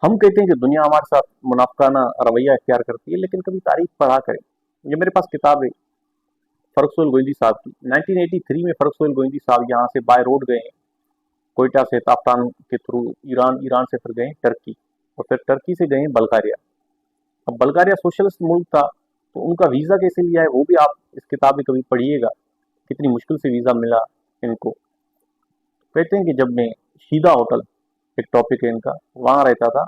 हम कहते हैं कि दुनिया हमारे साथ मुनाफिकाना रवैया इख्तियार करती है, लेकिन कभी तारीख पढ़ा करें। ये मेरे पास किताब है फर्रुख सोहेल गोइंदी साहब की। 1983 में फर्रुख सोहेल गोइंदी साहब यहाँ से बाय रोड गए हैं, कोयटा से ताफ्तान के थ्रू ईरान, ईरान से फिर गए टर्की, और फिर टर्की से गए बल्गारिया। अब बल्गारिया सोशलिस्ट मुल्क था, तो उनका वीज़ा कैसे लिया है वो भी आप इस किताब में कभी पढ़िएगा, कितनी मुश्किल से वीज़ा मिला इनको। कहते हैं कि जब मैं शीदा होटल, एक टॉपिक है इनका, वहाँ रहता था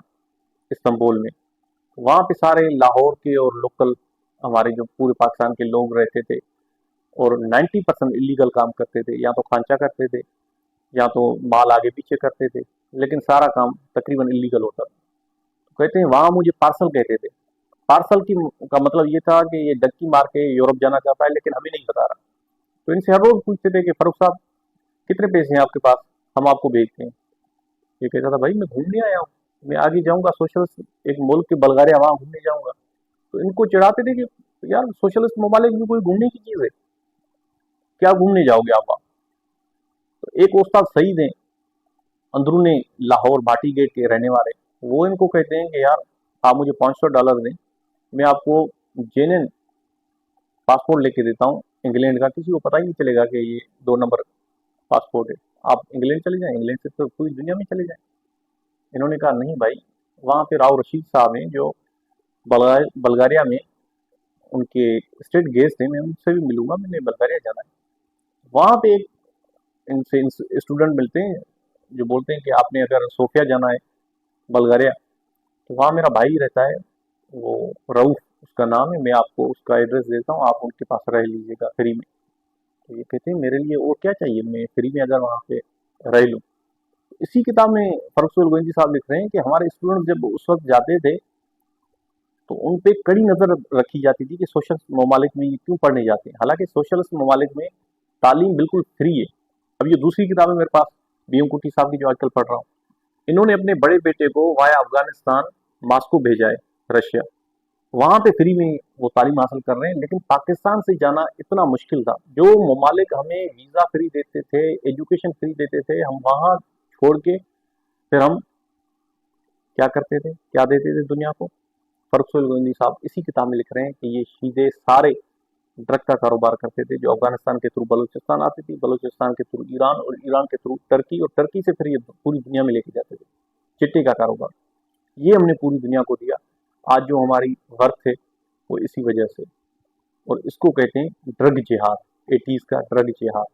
इस्तांबुल में, वहाँ पे सारे लाहौर के और लोकल हमारे जो पूरे पाकिस्तान के लोग रहते थे, और 90% इलीगल काम करते थे, या तो खांचा करते थे या तो माल आगे पीछे करते थे, लेकिन सारा काम तकरीबन इलीगल होता था। तो कहते हैं वहाँ मुझे पार्सल कहते थे। पार्सल की का मतलब ये था कि ये डक्की मार के यूरोप जाना चाहता है, लेकिन हमें नहीं बता रहा। तो इनसे हर रोज पूछते थे कि फरूख साहब कितने पैसे हैं आपके पास, हम आपको भेजते हैं। ये कहता था भाई मैं घूमने आया हूँ, मैं आगे जाऊंगा सोशलिस्ट एक मुल्क के बल्गारिया, वहां घूमने जाऊंगा। तो इनको चिढ़ाते थे कि यार सोशलिस्ट ममालिक भी कोई घूमने की चीज है, क्या घूमने जाओगे आप वहाँ। तो एक उस्ताद सईद हैं अंदरूनी लाहौर बाटी गेट के रहने वाले, वो इनको कहते हैं कि यार आप मुझे $500 दें, मैं आपको जेन्युइन पासपोर्ट लेके देता हूँ इंग्लैंड का, किसी को पता ही नहीं चलेगा कि ये 2 नंबर पासपोर्ट है। आप इंग्लैंड चले जाएं, इंग्लैंड से तो पूरी दुनिया में चले जाएं। इन्होंने कहा नहीं भाई, वहाँ पे राव रशीद साहब हैं जो बल्गारिया में उनके स्टेट गेस्ट हैं, मैं उनसे भी मिलूंगा, मैंने बल्गारिया जाना है। वहाँ पे एक इनसे स्टूडेंट मिलते हैं जो बोलते हैं कि आपने अगर सोफिया जाना है बल्गारिया, तो वहाँ मेरा भाई रहता है, वो रऊफ उसका नाम है, मैं आपको उसका एड्रेस देता हूँ, आप उनके पास रह लीजिएगा फ्री में। तो ये कहते हैं मेरे लिए और क्या चाहिए, मैं फ्री में अगर वहाँ पे रह लूँ। इसी किताब में फर्रुख सोहेल गोइंदी साहब लिख रहे हैं कि हमारे स्टूडेंट जब उस वक्त जाते थे तो उन पे कड़ी नज़र रखी जाती थी कि सोशलिस्ट ममालिक में ये क्यों पढ़ने जाते हैं, हालांकि सोशलिस्ट ममालिक में तालीम बिल्कुल फ्री है। अब ये दूसरी किताब है मेरे पास बीएम कुटी साहब की जो आजकल पढ़ रहा हूँ। इन्होंने अपने बड़े बेटे को वाया अफगानिस्तान मॉस्को भेजा है, रशिया, वहां पे फ्री में वो तालीम हासिल कर रहे हैं। लेकिन पाकिस्तान से जाना इतना मुश्किल था, जो ममालिक हमें वीज़ा फ्री देते थे, एजुकेशन फ्री देते थे, हम वहाँ छोड़ के फिर हम क्या करते थे, क्या देते थे दुनिया को। फर्रुख सोहेल गोइंदी साहब इसी किताब में लिख रहे हैं कि ये शीदे सारे ड्रग का कारोबार करते थे, जो अफगानिस्तान के थ्रू बलूचिस्तान आती थी, बलूचिस्तान के थ्रू ईरान, और ईरान के थ्रू टर्की, और टर्की से फिर ये पूरी दुनिया में लेके जाते थे चिट्टे का कारोबार। ये हमने पूरी दुनिया को दिया। आज जो हमारी वर्थ है वो इसी वजह से, और इसको कहते हैं ड्रग जिहाद, 80s का ड्रग जिहाद।